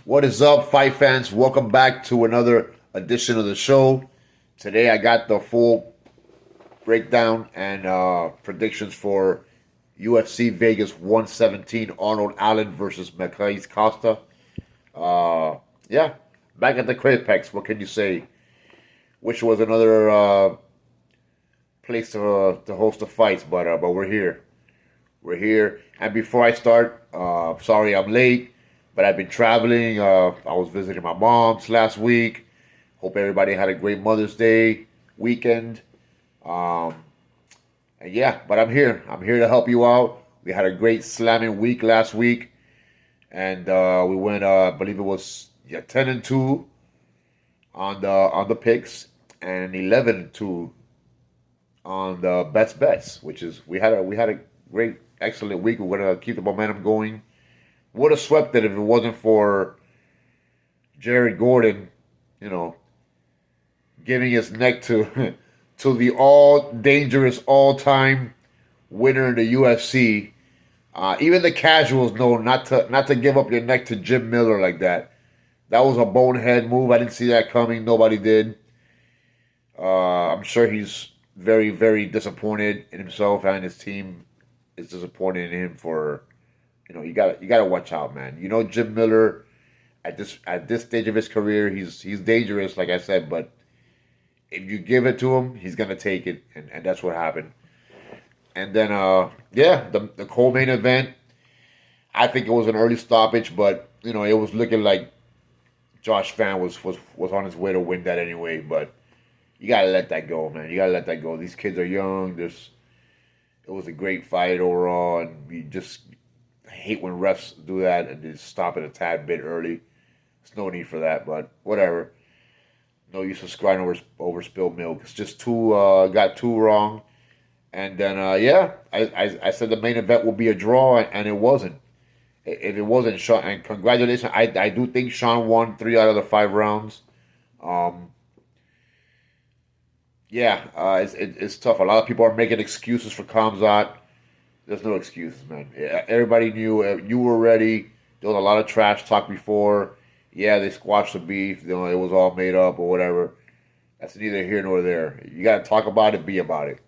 What is up, fight fans? Welcome back to another edition of the show. Today I got the full breakdown and predictions for UFC Vegas 117 Arnold Allen versus Mikhail Costa. Yeah, back at the Crapex. What can you say? Which was another place to host the fights, but we're here. We're here. And before I start, sorry I'm late, but I've been traveling. I was visiting my mom's last week. Hope everybody had a great Mother's Day weekend. Um, and yeah, but I'm here. I'm here to help you out. We had a great slamming week last week, and we went. I believe it was 10-2 on the picks, and 11-2 on the best bets, which is we had a great excellent week. We're gonna keep the momentum going. Would have swept it if it wasn't for Jared Gordon, you know, giving his neck to to the all dangerous all time winner in the UFC. Even the casuals know not to give up your neck to Jim Miller like that. That was a bonehead move. I didn't see that coming. Nobody did. I'm sure he's very, very disappointed in himself, and his team is disappointed in him for, you gotta watch out, man. You know, Jim Miller at this stage of his career, he's dangerous, like I said, but if you give it to him, he's gonna take it, and that's what happened. And then yeah, the co-main event, I think it was an early stoppage, but it was looking like Josh Fan was on his way to win that anyway, but you gotta let that go, man. You gotta let that go. These kids are young. It was a great fight overall, and you just hate when refs do that and just stop it a tad bit early. There's no need for that, but whatever. No use of crying over spilled milk. It's just got too wrong. And then yeah, I said the main event will be a draw, and it wasn't. If it wasn't, Sean, and congratulations, I do think Sean won 3 out of the 5 rounds. Um, yeah, it's tough. A lot of people are making excuses for Kamzat. There's no excuses, man. Yeah, everybody knew you were ready. There was a lot of trash talk before. Yeah, they squashed the beef. It was all made up or whatever. That's neither here nor there. You got to talk about it, be about it.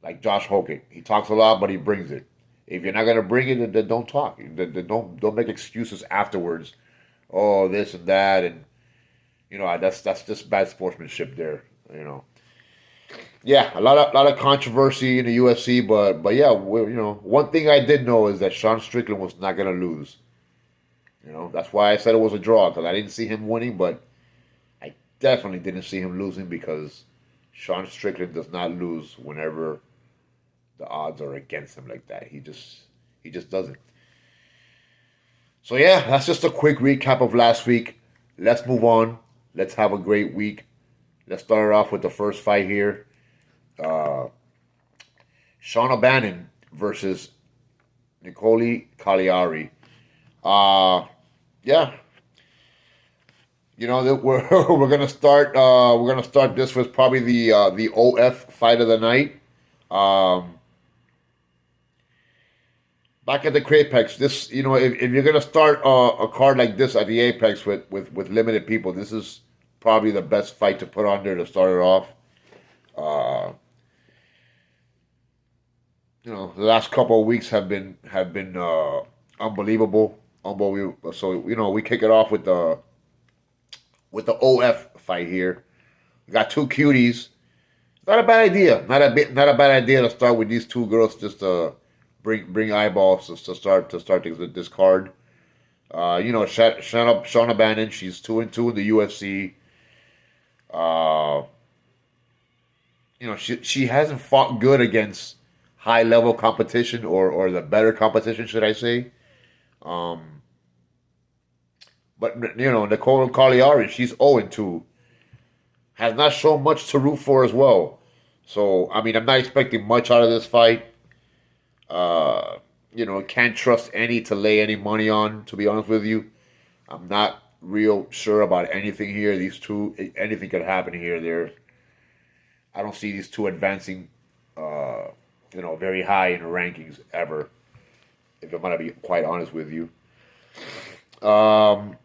Like Josh Hogan, he talks a lot, but he brings it. If you're not gonna bring it, then don't talk. Then don't make excuses afterwards. Oh, this and that, and that's just bad sportsmanship there. Yeah, a lot of controversy in the UFC, but yeah, one thing I did know is that Sean Strickland was not gonna lose. That's why I said it was a draw, because I didn't see him winning, but I definitely didn't see him losing, because Sean Strickland does not lose whenever the odds are against him like that. He just doesn't. So yeah, that's just a quick recap of last week. Let's move on. Let's have a great week. Let's start it off with the first fight here. Uh, Sean O'Bannon versus Nicole Cagliari. Yeah, we're gonna start. This with probably the OF fight of the night. Um, Back at the Crapex, if you're gonna start a card like this at the Apex with limited people, this is probably the best fight to put on there to start it off. Uh, the last couple of weeks have been unbelievable, unbelievable. So we kick it off with the OF fight here. We got two cuties. Not a bad idea. Not a bad idea to start with these two girls, just to bring eyeballs to start this card. Shauna Bannon, she's 2-2 in the UFC. Uh, she hasn't fought good against high level competition, or the better competition, should I say? Um, but Nicole Cagliari, she's 0-2, has not shown much to root for as well. So I mean, I'm not expecting much out of this fight. Uh, can't trust any to lay any money on. To be honest with you, I'm not real sure about anything here. These two, anything could happen here. I don't see these two advancing, very high in the rankings ever. If I'm gonna be quite honest with you, Um,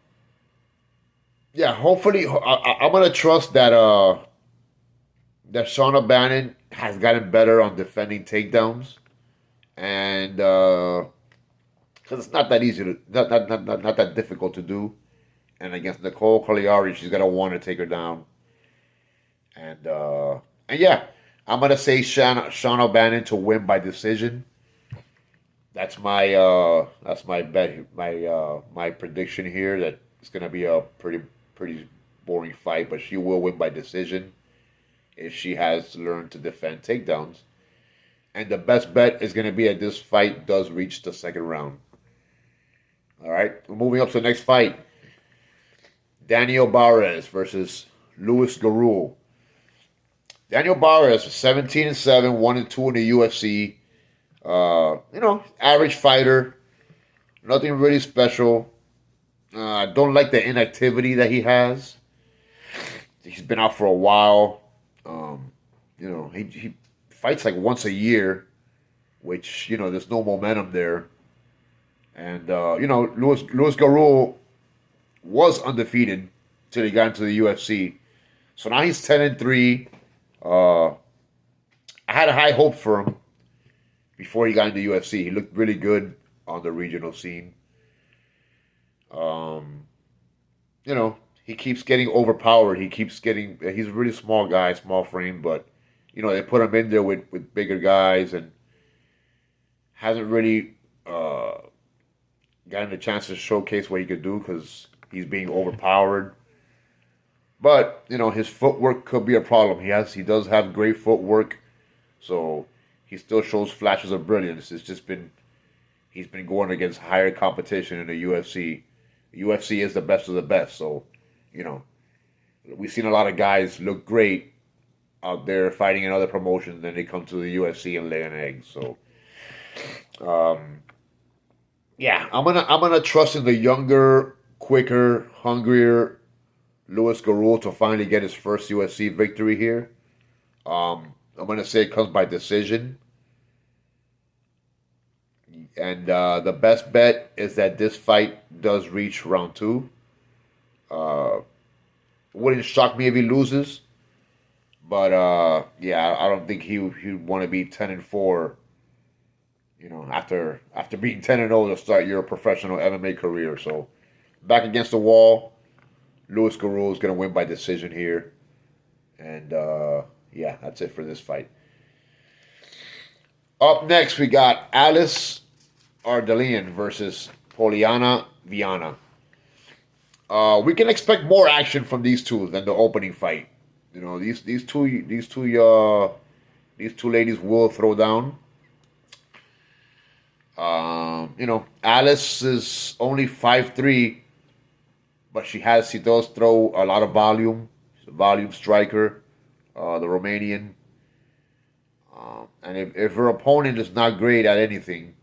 yeah, hopefully, I'm gonna trust that Shauna Bannon has gotten better on defending takedowns, and because it's not that easy to not that difficult to do. And against Nicole Cagliari, she's gonna want to take her down. And yeah, I'm gonna say Sean O'Bannon to win by decision. That's my bet, my prediction here that it's gonna be a pretty boring fight, but she will win by decision if she has learned to defend takedowns. And the best bet is gonna be that this fight does reach the second round. All right, we're moving up to the next fight. Daniel Barres versus Luis Garul. Daniel Barres, 17-7, 1-2 in the UFC. Average fighter. Nothing really special. I don't like the inactivity that he has. He's been out for a while. He fights like once a year, which, there's no momentum there. And, Luis Garul was undefeated until he got into the UFC. So now he's 10-3. I had high hope for him before he got into UFC. He looked really good on the regional scene. He keeps getting overpowered. He's a really small guy, small frame, but, they put him in there with bigger guys and hasn't really gotten a chance to showcase what he could do because he's being overpowered. But, his footwork could be a problem. He does have great footwork, so he still shows flashes of brilliance. He's been going against higher competition in the UFC. The UFC is the best of the best, so, we've seen a lot of guys look great out there fighting in other promotions, then they come to the UFC and lay an egg. So, yeah, I'm gonna trust in the younger, quicker, hungrier Luis Garul to finally get his first UFC victory here. I'm gonna say it comes by decision, and the best bet is that this fight does reach round 2. Wouldn't shock me if he loses, but yeah, I don't think he'd want to be 10-4. After being 10-0 to start your professional MMA career. So back against the wall. Luis Garul is going to win by decision here. And, yeah, that's it for this fight. Up next, we got Alice Ardalian versus Poliana Viana. We can expect more action from these two than the opening fight. These two ladies will throw down. Alice is only 5'3", but she does throw a lot of volume. She's a volume striker, the Romanian. And if her opponent is not great at anything,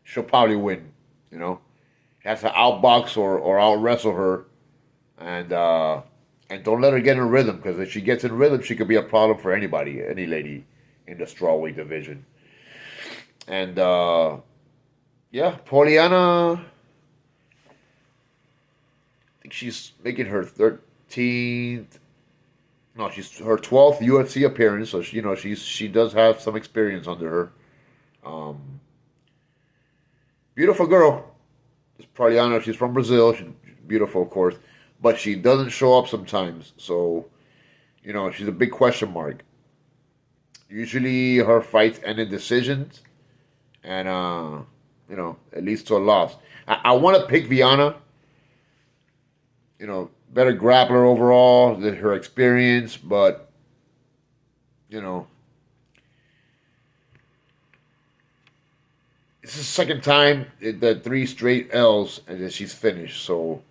she'll probably win. Has to outbox or out wrestle her, and don't let her get in rhythm, because if she gets in rhythm, she could be a problem for anybody, any lady in the strawweight division. And yeah, Poliana, I think she's making her 13th. No, she's her 12th UFC appearance, so she does have some experience under her. Beautiful girl. This Poliana, she's from Brazil. She's beautiful, of course, but she doesn't show up sometimes. So, she's a big question mark. Usually, her fights end in decisions, and it leads to a loss. I want to pick Viana. Better grappler overall than her experience, but this is the second time that 3 straight L's and then she's finished. So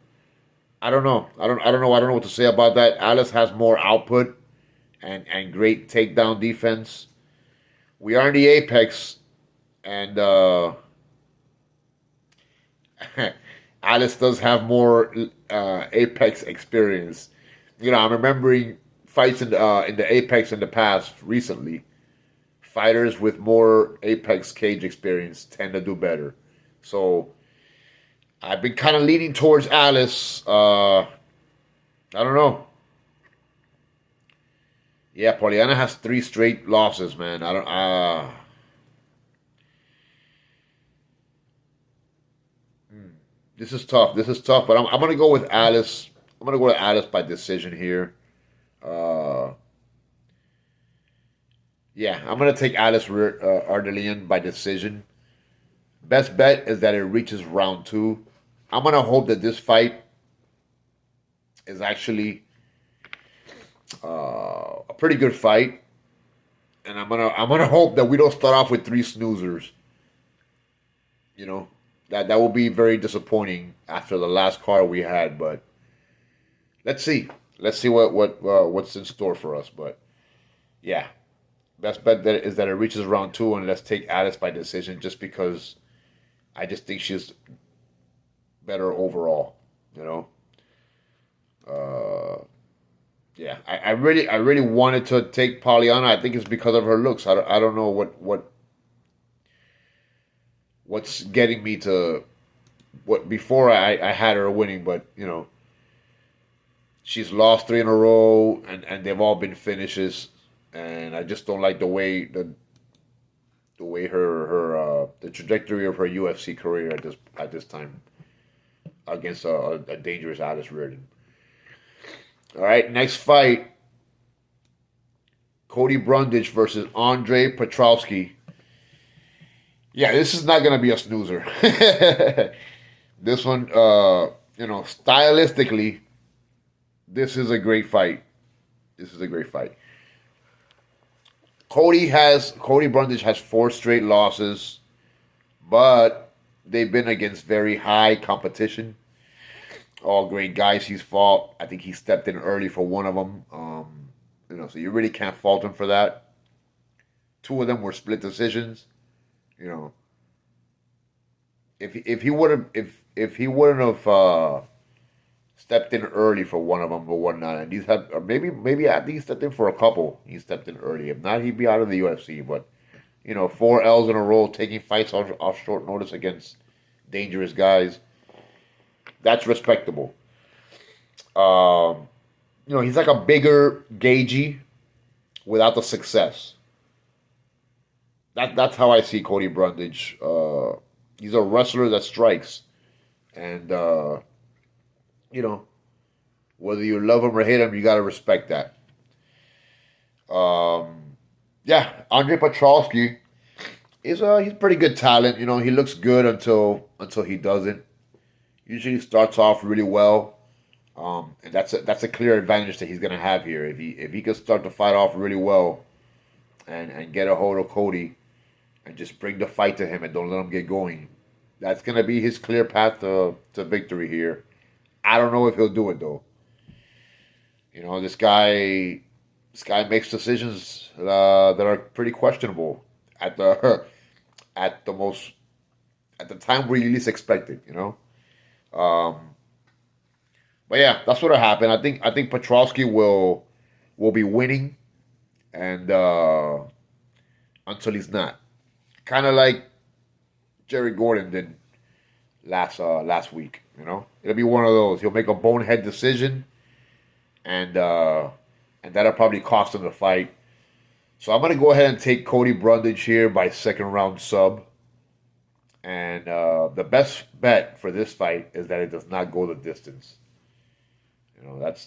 I don't know. I don't know what to say about that. Alice has more output and great takedown defense. We are in the apex, and Alice does have more Apex experience. I'm remembering fights in the Apex in the past recently. Fighters with more Apex cage experience tend to do better. So I've been kind of leaning towards Alice. I don't know. Yeah, Poliana has 3 straight losses, man. I don't. This is tough. This is tough. But I'm gonna go with Alice. I'm gonna go with Alice by decision here. Uh, yeah, I'm gonna take Alice Ardelian by decision. Best bet is that it reaches round 2. I'm gonna hope that this fight is actually a pretty good fight, and I'm gonna hope that we don't start off with 3 snoozers. You know, that will be very disappointing after the last card we had. But let's see. Let's see what's in store for us. But yeah, best bet is that it reaches round 2, and let's take Alice by decision, just because I just think she's better overall. You know. Yeah, I really wanted to take Pollyanna. I think it's because of her looks. I don't know what's getting me to what before I had her winning, but she's lost 3 in a row, and they've all been finishes, and I just don't like the way her the trajectory of her UFC career at this time against a dangerous Alice Reardon. All right, next fight: Cody Brundage versus Andre Petrowski. Yeah, this is not gonna be a snoozer. This one, stylistically, this is a great fight. This is a great fight. Cody Brundage has 4 straight losses, but they've been against very high competition. All great guys he's fought. I think he stepped in early for one of them. So you really can't fault him for that. 2 of them were split decisions. You know, if he would have if he wouldn't have stepped in early for one of them or whatnot, and or maybe at least stepped in for a couple, he stepped in early. If not, he'd be out of the UFC. But 4 L's in a row, taking fights off short notice against dangerous guys, that's respectable. He's like a bigger Gagey without the success. That's how I see Cody Brundage. He's a wrestler that strikes, and whether you love him or hate him, you gotta respect that. Yeah, Andre Petrowski he's pretty good talent. He looks good until he doesn't. Usually starts off really well, and that's a clear advantage that he's gonna have here. If he can start to fight off really well, and get a hold of Cody, and just bring the fight to him and don't let him get going, that's gonna be his clear path to victory here. I don't know if he'll do it though. This guy makes decisions that are pretty questionable at the at the time where you least expect it. But yeah, that's what'll happen. I think Petrowski will be winning, and until he's not, kind of like Jerry Gordon did last week. It'll be one of those. He'll make a bonehead decision, and that'll probably cost him the fight. So I'm gonna go ahead and take Cody Brundage here by second round sub. And the best bet for this fight is that it does not go the distance.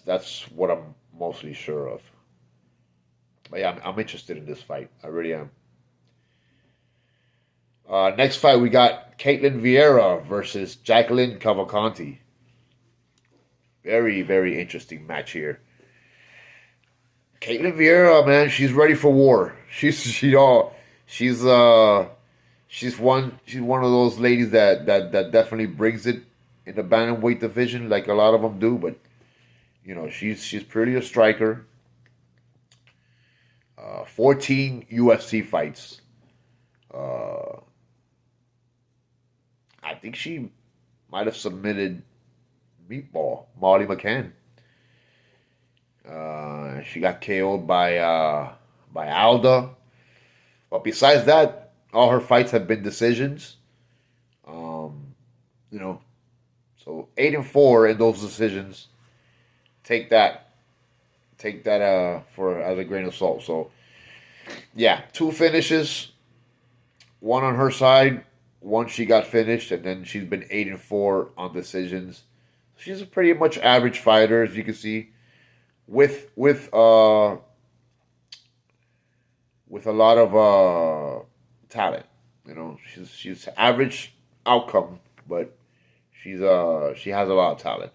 That's what I'm mostly sure of. But yeah, I'm interested in this fight. I really am. Next fight, we got Caitlin Vieira versus Jacqueline Cavalcanti. Very, very interesting match here. Caitlin Vieira, man, she's ready for war. She's one of those ladies that definitely brings it in the bantamweight division, like a lot of them do. But she's pretty a striker. 14 UFC fights. I think she might have submitted Meatball, Molly McCann. She got KO'd by Alda. But besides that, all her fights have been decisions. So 8-4 in those decisions. Take that. Take that for as a grain of salt. So yeah, 2 finishes, one on her side, one she got finished, and then she's been 8-4 on decisions. She's a pretty much average fighter, as you can see, with a lot of talent. You know, she's average outcome, but she has a lot of talent.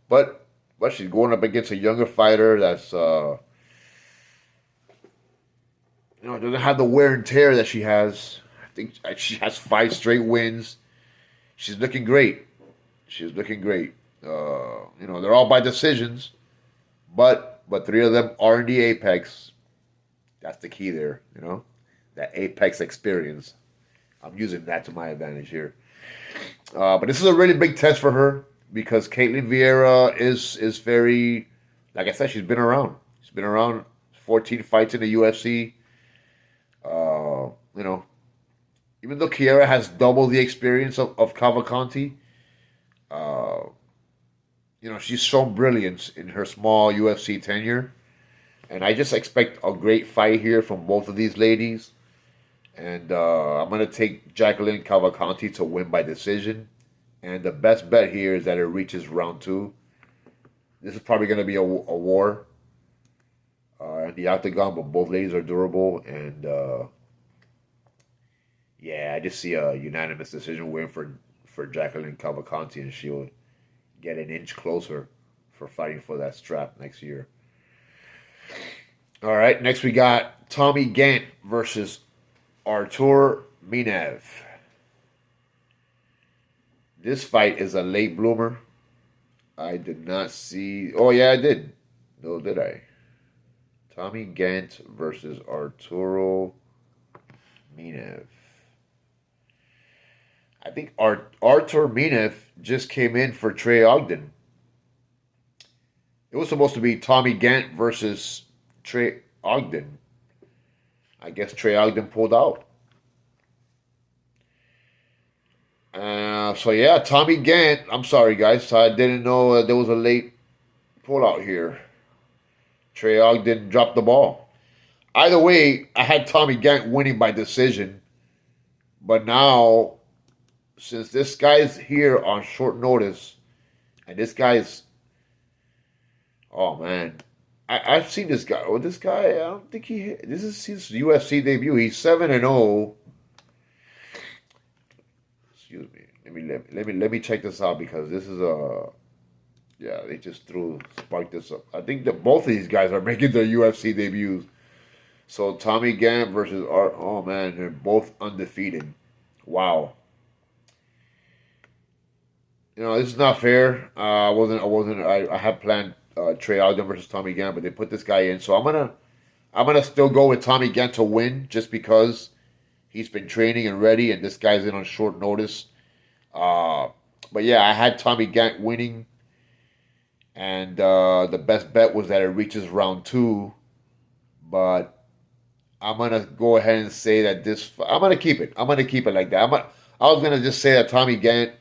But she's going up against a younger fighter that's doesn't have the wear and tear that she has. I think she has 5 straight wins. She's looking great. She's looking great. They're all by decisions, but 3 of them are in the apex. That's the key there. That apex experience. I'm using that to my advantage here. But this is a really big test for her because Caitlin Vieira is very, like I said, she's been around. She's been around 14 fights in the UFC. Even though Kiera has double the experience of Cavalcanti, she's shown brilliance in her small UFC tenure. And I just expect a great fight here from both of these ladies. And I'm going to take Jacqueline Cavalcanti to win by decision. And the best bet here is that it reaches round 2. This is probably going to be a war in the octagon, but both ladies are durable. And I just see a unanimous decision win for Jacqueline Cavalcanti, and she'll get an inch closer for fighting for that strap next year. All right, next we got Tommy Gant versus Artur Minev. This fight is a late bloomer. I did not see... Oh, yeah, I did. No, did I? Tommy Gant versus Arturo Minev. I think Artur Minev just came in for Trey Ogden. It was supposed to be Tommy Gant versus Trey Ogden. I guess Trey Ogden pulled out. Tommy Gant. I'm sorry, guys. I didn't know there was a late pullout here. Trey Ogden dropped the ball. Either way, I had Tommy Gant winning by decision. But now, since this guy's here on short notice, and this guy's... Oh, man. I've seen this guy. Oh, this guy, I don't think this is his UFC debut. He's 7-0. Excuse me. Let me check this out because this is they just sparked this up. I think that both of these guys are making their UFC debuts. So Tommy Gant versus oh man, they're both undefeated. Wow. This is not fair. I had planned Trey Ogden versus Tommy Gant, but they put this guy in. So I'm gonna still go with Tommy Gant to win just because he's been training and ready, and this guy's in on short notice. But yeah, I had Tommy Gant winning, and the best bet was that it reaches round 2. But I'm gonna go ahead and say that I'm gonna keep it. I'm gonna keep it like that. I was gonna just say that Tommy Gant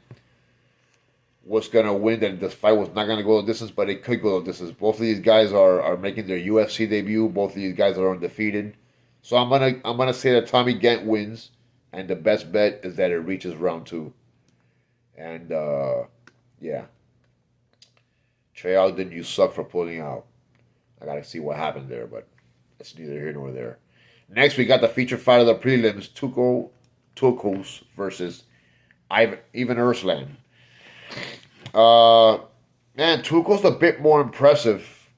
was gonna win, that this fight was not gonna go the distance, but it could go the distance. Both of these guys are making their UFC debut. Both of these guys are undefeated. So I'm gonna say that Tommy Gant wins, and the best bet is that it reaches round 2. And Trey Ogden, you suck for pulling out. I gotta see what happened there, but it's neither here nor there. Next, we got the feature fight of the prelims: Tuco Turcos versus Ivan Erslan. Man, Tuco's a bit more impressive.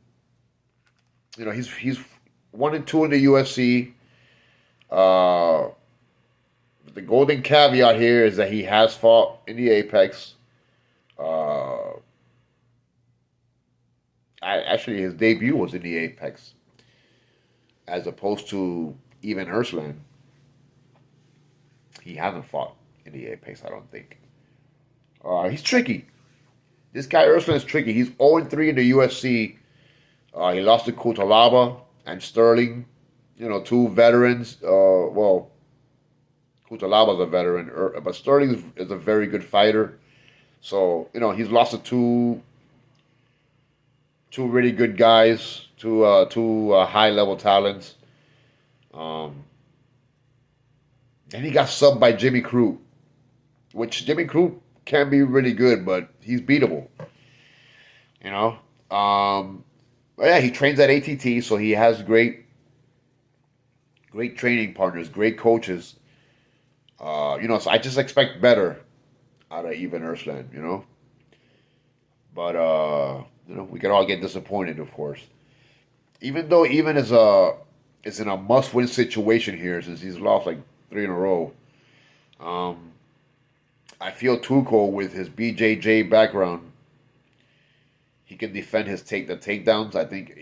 He's 1-2 in the UFC. The golden caveat here is that he has fought in the Apex. Actually, his debut was in the Apex, as opposed to Ivan Erslan. He hasn't fought in the Apex, I don't think. He's tricky. This guy Erslan is tricky. He's 0-3 in the UFC. He lost to Kutalaba and Sterling. 2 veterans. Kutalaba's a veteran, but Sterling is a very good fighter. So he's lost to two really good guys, two high level talents. And he got subbed by Jimmy Crute, which Jimmy Crute can be really good, but he's beatable. You know. But yeah, he trains at ATT, so he has great training partners, great coaches. So I just expect better out of Ivan Ersland, But we can all get disappointed, of course. Even though Ivan is in a must-win situation here since he's lost like 3 in a row. I feel Tuchel with his BJJ background, he can defend the takedowns. I think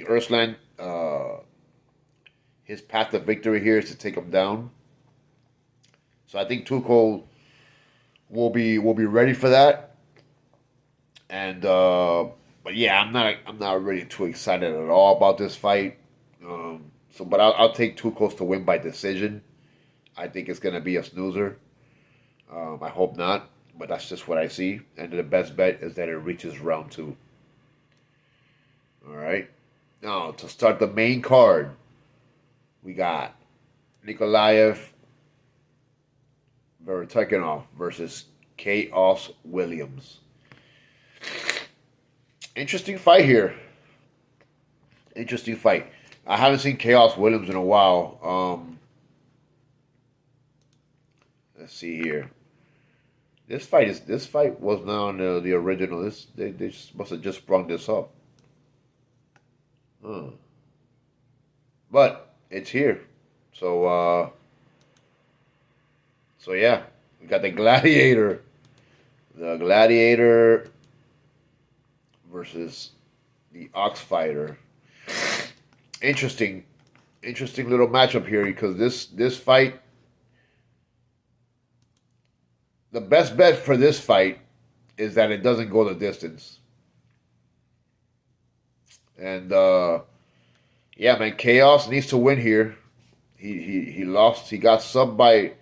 Ersland, his path to victory here is to take him down. So I think Tuchel will be ready for that. And but yeah, I'm not really too excited at all about this fight. But I'll take Tuchel to win by decision. I think it's gonna be a snoozer. I hope not, but that's just what I see. And the best bet is that it reaches round 2. All right. Now to start the main card, we got Nikolaev Vertakenov versus Chaos Williams. Interesting fight here. Interesting fight. I haven't seen Chaos Williams in a while. Let's see here. This fight was not on the original. They must have just sprung this up. But it's here. So yeah, we got the Gladiator. The Gladiator versus the Ox Fighter. Interesting little matchup here because this fight, the best bet for this fight is that it doesn't go the distance. And yeah, man, Chaos needs to win here. He lost. He got subbed by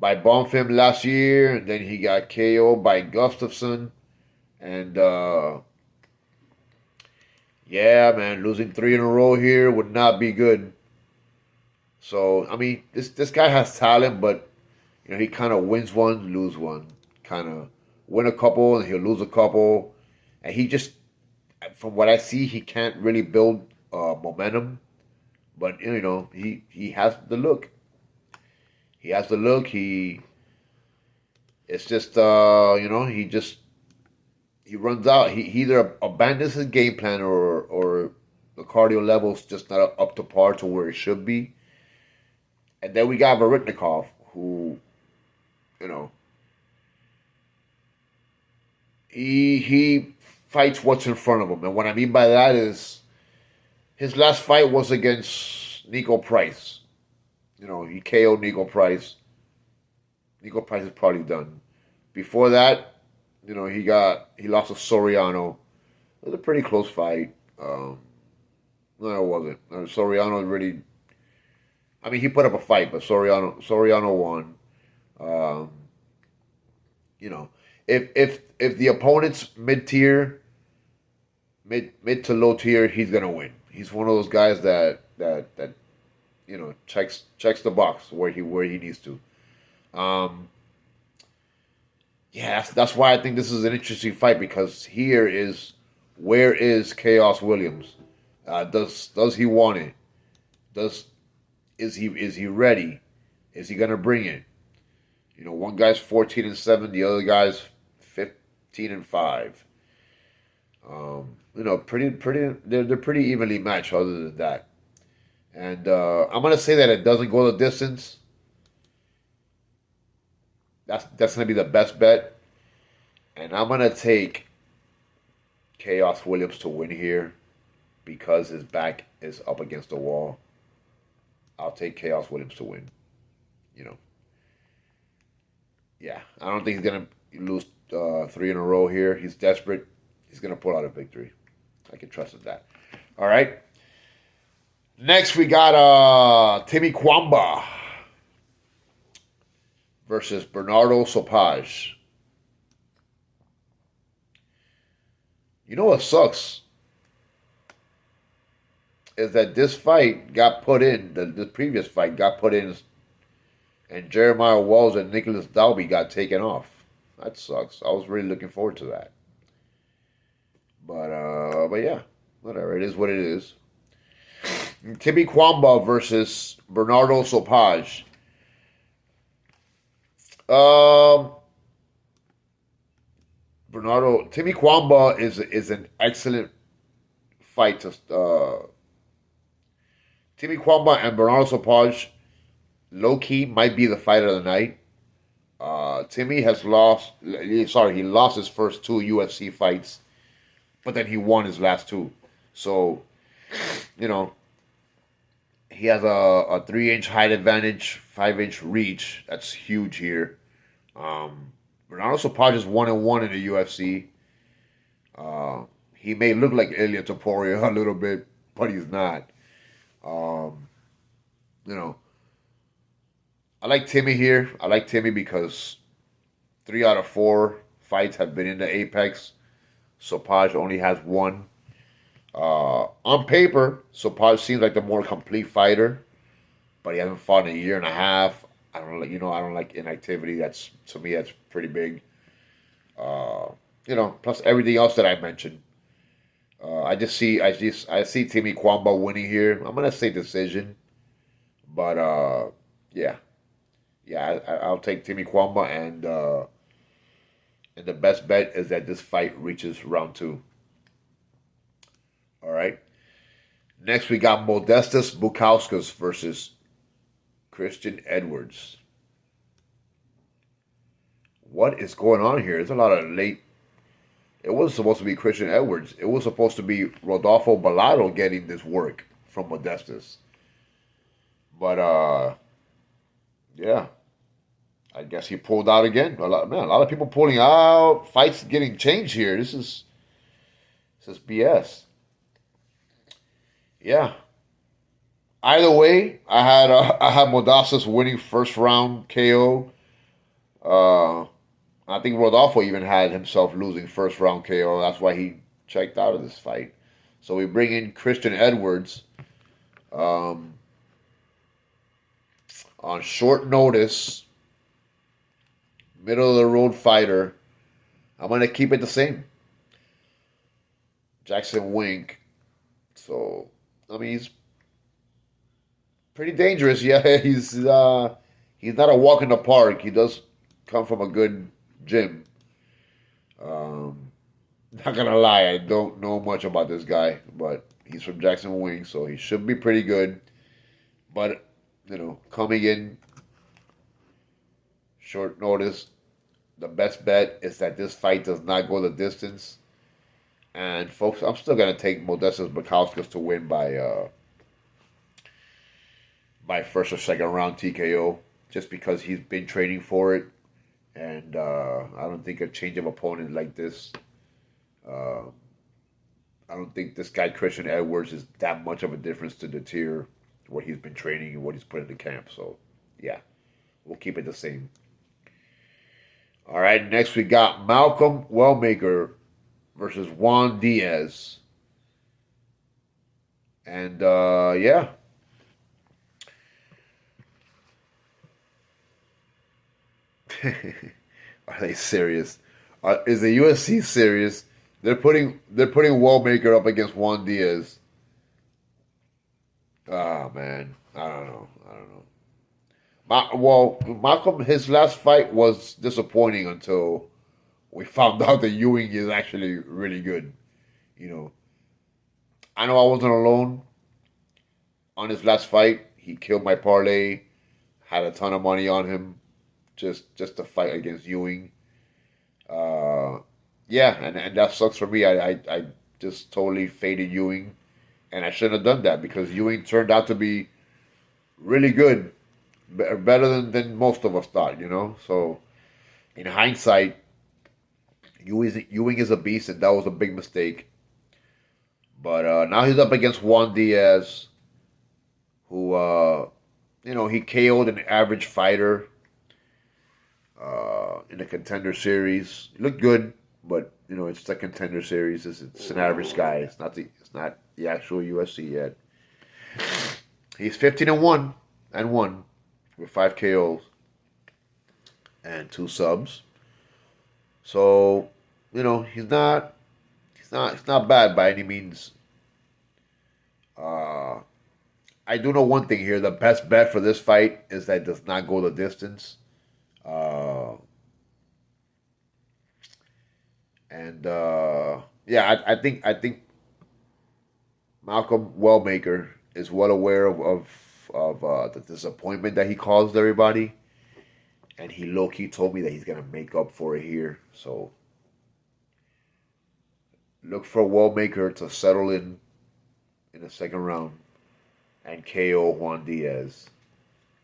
Bonfim last year, and then he got KO'd by Gustafsson. And yeah, man, losing 3 in a row here would not be good. So I mean, this guy has talent, but he kind of wins one, lose one, kind of win a couple, and he'll lose a couple, and he just, from what I see, he can't really build momentum. But he has the look. He has the look. It's just he runs out. He either abandons his game plan or the cardio level's just not up to par to where it should be. And then we got Varutnikov, who, he fights what's in front of him. And what I mean by that is his last fight was against Nico Price. He KO'd Nico Price. Nico Price is probably done. Before that, he lost to Soriano. It was a pretty close fight. No, it wasn't. Soriano really. I mean, he put up a fight, but Soriano won. If the opponent's mid tier, mid to low tier, he's gonna win. He's one of those guys that checks the box where he needs to. Yeah, that's why I think this is an interesting fight, because where is Chaos Williams? Does he want it? Is he ready? Is he gonna bring it? One guy's 14-7, the other guy's 15-5. Pretty. They're pretty evenly matched. Other than that, and I'm gonna say that it doesn't go the distance. That's gonna be the best bet, and I'm gonna take Chaos Williams to win here because his back is up against the wall. I'll take Chaos Williams to win. Yeah, I don't think he's gonna lose 3 in a row here. He's desperate. He's gonna pull out a victory. I can trust in that. All right. Next, we got Timmy Kwamba versus Bernardo Sopage. You know what sucks is that this fight got put in. The previous fight got put in, and Jeremiah Wells and Nicholas Dalby got taken off. That sucks. I was really looking forward to that. But yeah, whatever. It is what it is. Timmy Kwamba versus Bernardo Sopage. Timmy Kwamba is an excellent fight to. Timmy Kwamba and Bernardo Sopage, low key, might be the fight of the night. Timmy has lost. Sorry, he lost his first two UFC fights, but then he won his last two. So, you know, he has a 3-inch height advantage, 5-inch reach. That's huge here. Bernardo Sopage is 1-1 in the UFC. He may look like Ilia Topuria a little bit, but he's not. You know, I like Timmy here. I like Timmy because 3 out of 4 fights have been in the Apex. Sopage only has 1. On paper, Sopage seems like the more complete fighter, but he hasn't fought in a year and a half. I don't like inactivity. To me, that's pretty big. Plus everything else that I mentioned. I see Timmy Kwamba winning here. I'm gonna say decision, but yeah, I'll take Timmy Kwamba, and the best bet is that this fight reaches round 2. All right. Next, we got Modestas Bukauskas versus Christian Edwards. What is going on here? There's a lot of late. It wasn't supposed to be Christian Edwards. It was supposed to be Rodolfo Balado getting this work from Modestas. But yeah, I guess he pulled out again. A lot of people pulling out. Fights getting changed here. This is BS. Yeah. Either way, I had Modestas winning first round KO. I think Rodolfo even had himself losing first round KO. That's why he checked out of this fight. So we bring in Christian Edwards on short notice, middle of the road fighter. I'm gonna keep it the same. Jackson Wink. So I mean, he's pretty dangerous. Yeah, he's not a walk in the park. He does come from a good gym. Not gonna lie, I don't know much about this guy, but he's from Jackson Wing, so he should be pretty good. But coming in short notice, the best bet is that this fight does not go the distance. And folks, I'm still gonna take Modestas Bukauskas to win by first or second round TKO, just because he's been training for it. And I don't think a change of opponent like this, I don't think this guy Christian Edwards is that much of a difference to deter what he's been training and what he's put into camp. So, yeah, we'll keep it the same. All right, next we got Malcolm Wellmaker versus Juan Diaz. And, yeah. Are they serious? Is the UFC serious? They're putting Wallmaker up against Juan Diaz. Oh man, I don't know. Malcolm, his last fight was disappointing until we found out that Ewing is actually really good. I know I wasn't alone on his last fight. He killed my parlay. Had a ton of money on him. Just to fight against Ewing. Yeah, and that sucks for me. I just totally faded Ewing, and I shouldn't have done that because Ewing turned out to be really good, better than most of us thought. So in hindsight, Ewing is a beast, and that was a big mistake. But now he's up against Juan Diaz, who he KO'd an average fighter in the Contender Series. He looked good. but it's the Contender Series. It's an average guy. It's not the actual UFC yet. He's 15-1 with 5 KOs and 2 subs. So he's not bad by any means. I do know one thing here. The best bet for this fight is that it does not go the distance. Uh, yeah, I think Malcolm Wellmaker is well aware of the disappointment that he caused everybody, and he low key told me that he's gonna make up for it here. So look for Wellmaker to settle in the second round and KO Juan Diaz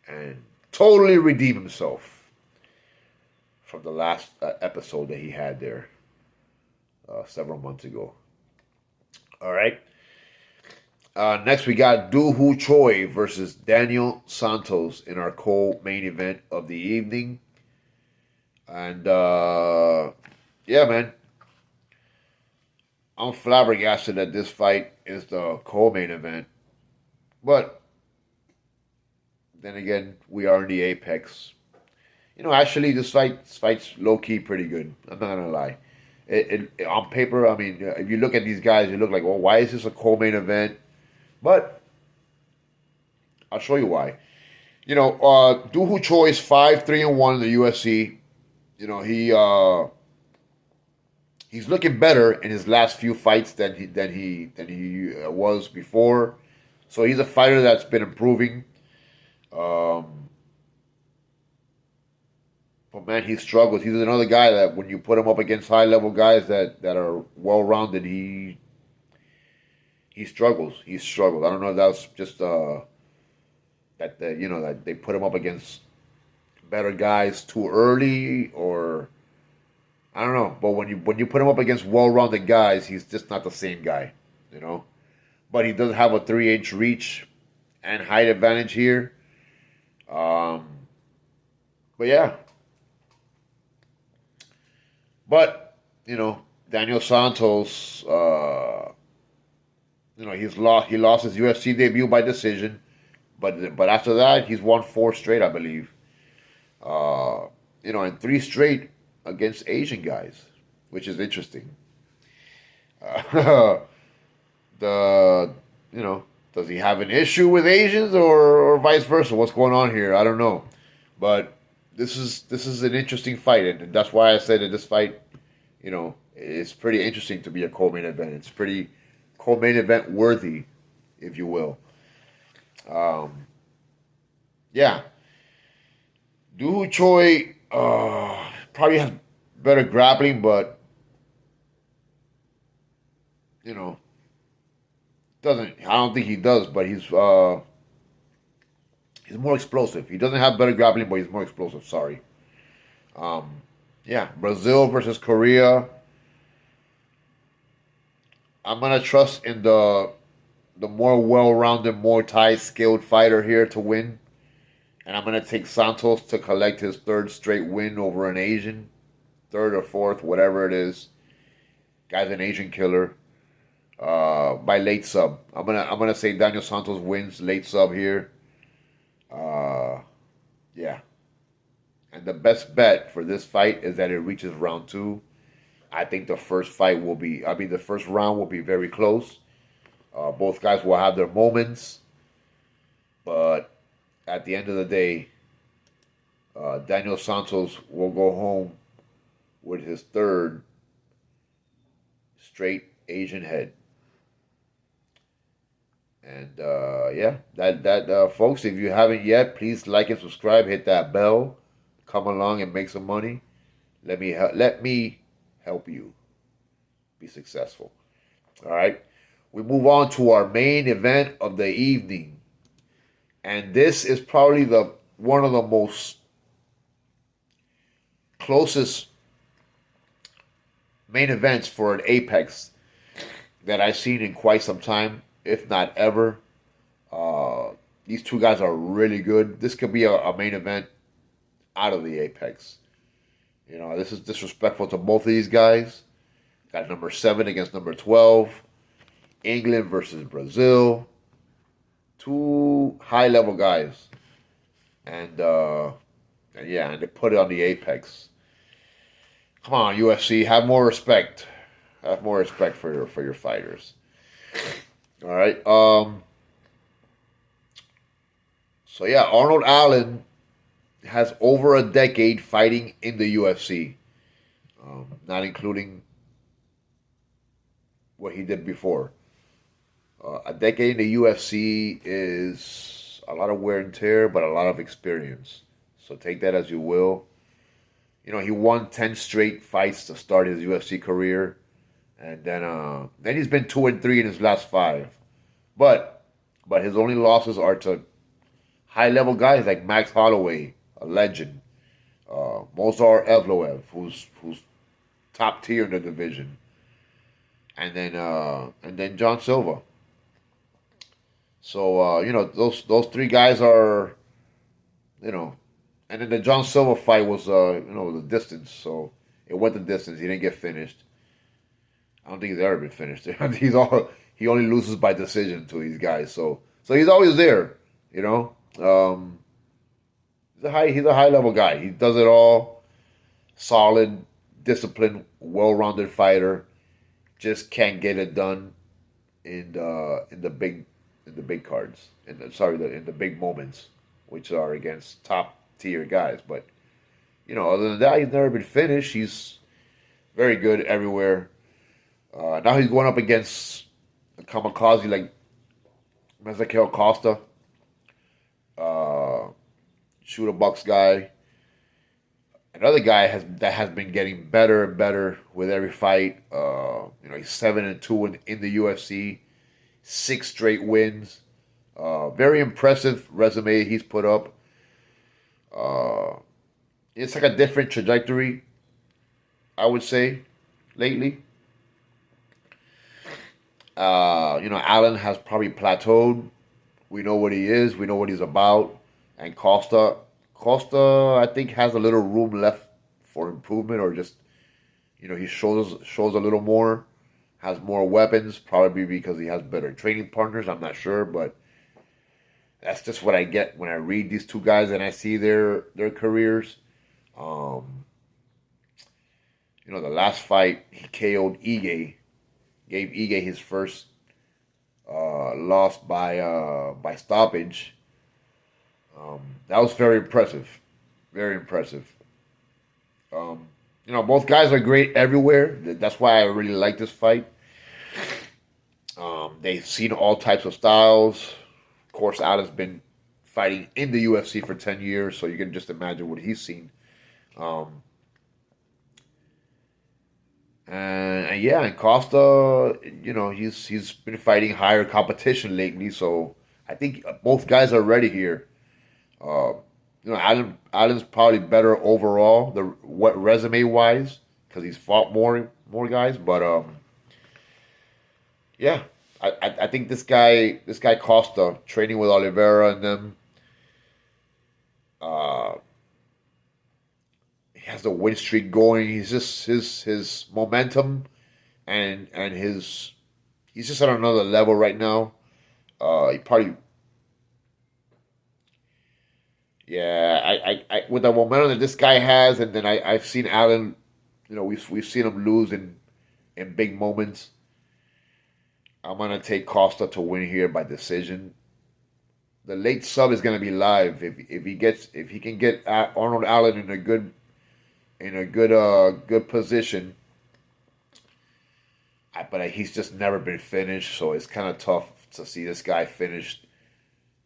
and totally redeem himself from the last episode that he had there several months ago. All right. Next, we got Do Hoo Choi versus Daniel Santos in our co-main event of the evening. And, yeah, man. I'm flabbergasted that this fight is the co-main event. But, then again, we are in the Apex. Actually, this fight's low-key pretty good. I'm not going to lie. On paper, I mean, if you look at these guys, you look like, well, why is this a co-main event? But I'll show you why. Do Hoo Choi is 5-3-1 in the UFC. He's looking better in his last few fights than he was before. So he's a fighter that's been improving. But man, he struggles. He's another guy that when you put him up against high level guys that are well rounded, he struggles. He struggles. I don't know if that's just that they put him up against better guys too early, or I don't know. But when you put him up against well-rounded guys, he's just not the same guy, But he does have a 3-inch reach and height advantage here. But yeah. But Daniel Santos. He lost his UFC debut by decision, but after that he's won 4 straight, I believe. And 3 straight against Asian guys, which is interesting. Does he have an issue with Asians or vice versa? What's going on here? I don't know, but this is an interesting fight, and that's why I said that this fight, is pretty interesting to be a co-main event. It's pretty co-main event worthy, if you will. Yeah. Do Hoo Choi probably has better grappling, but doesn't. I don't think he does, but he's more explosive. He doesn't have better grappling, but he's more explosive. Sorry. Yeah, Brazil versus Korea. I'm gonna trust in the more well-rounded, more skilled fighter here to win, and I'm gonna take Santos to collect his 3rd straight win over an Asian, 3rd or 4th, whatever it is. Guy's an Asian killer. By late sub, I'm gonna say Daniel Santos wins late sub here. Yeah, and the best bet for this fight is that it reaches round 2. I think the first round will be very close. Both guys will have their moments, but at the end of the day, Daniel Santos will go home with his 3rd straight Asian head. And yeah, that folks, if you haven't yet, please like and subscribe. Hit that bell. Come along and make some money. Let me help you be successful. All right. We move on to our main event of the evening, and this is probably one of the most closest main events for an Apex that I've seen in quite some time, if not ever. These 2 guys are really good. This could be a main event out of the Apex. This is disrespectful to both of these guys. Got number 7 against number 12. England versus Brazil. Two high-level guys. And yeah, and they put it on the apex. Come on, UFC, have more respect. Have more respect for your fighters. All right. So yeah, Arnold Allen has over a decade fighting in the UFC, not including what he did before. A decade in the UFC is a lot of wear and tear, but a lot of experience. So take that as you will. You know, he won 10 straight fights to start his UFC career, and then he's been 2-3 in his last 5. But his only losses are to high level guys like Max Holloway, a legend, Mozar Evloev, who's top tier in the division, and then John Silva. So you know, those 3 guys are, you know, and then the John Silva fight was you know, the distance, so it went the distance. He didn't get finished. I don't think he's ever been finished. He only loses by decision to these guys. So he's always there, you know. He's a high level guy. He does it all. Solid, disciplined, well-rounded fighter. Just can't get it done in the big cards. In the big moments, which are against top tier guys. But you know, other than that, he's never been finished. He's very good everywhere. Now he's going up against a kamikaze like Ezequiel Costa, shooter box guy. Another guy that has been getting better and better with every fight. You know, he's 7-2 in the UFC, 6 straight wins. Very impressive resume he's put up. It's like a different trajectory, I would say, lately. You know, Allen has probably plateaued. We know what he is. We know what he's about. And Costa, I think, has a little room left for improvement, or just, you know, he shows a little more, has more weapons, probably because he has better training partners. I'm not sure, but that's just what I get when I read these 2 guys and I see their careers. You know, the last fight he KO'd Ige, gave Ige his first loss by stoppage. That was very impressive, very impressive. You know, both guys are great everywhere. That's why I really like this fight. They've seen all types of styles. Of course, Allen's been fighting in the UFC for 10 years, so you can just imagine what he's seen. And yeah, and Costa, you know, he's been fighting higher competition lately, so I think both guys are ready here. You know, Allen's probably better overall, what resume wise, because he's fought more guys. But yeah, I think this guy Costa, training with Oliveira and them, he has the win streak going. He's just his momentum and he's just on another level right now. He probably. Yeah, I with the momentum that this guy has, and then I've seen Allen, you know, we've seen him lose in big moments. I'm gonna take Costa to win here by decision. The late sub is gonna be live if he can get Arnold Allen in a good position. But he's just never been finished, so it's kind of tough to see this guy finished.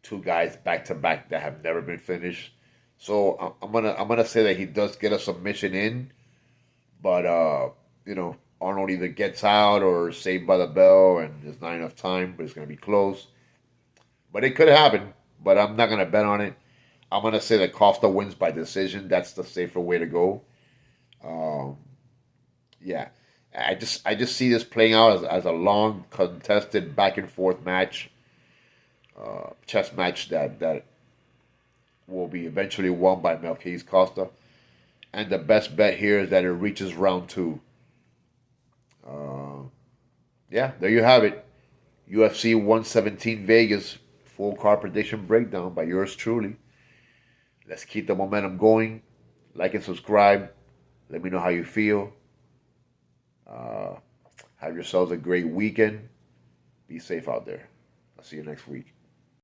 2 guys back to back that have never been finished. So I'm gonna say that he does get a submission in, but you know, Arnold either gets out or saved by the bell, and there's not enough time, but it's gonna be close. But it could happen. But I'm not gonna bet on it. I'm gonna say that Costa wins by decision. That's the safer way to go. Yeah, I just see this playing out as a long contested back and forth match. Chess match that will be eventually won by Marquez Costa, and the best bet here is that it reaches round 2. Yeah, there you have it. UFC 117 Vegas full card prediction breakdown by yours truly. Let's keep the momentum going. Like and subscribe. Let me know how you feel. Uh, have yourselves a great weekend. Be safe out there. I'll see you next week.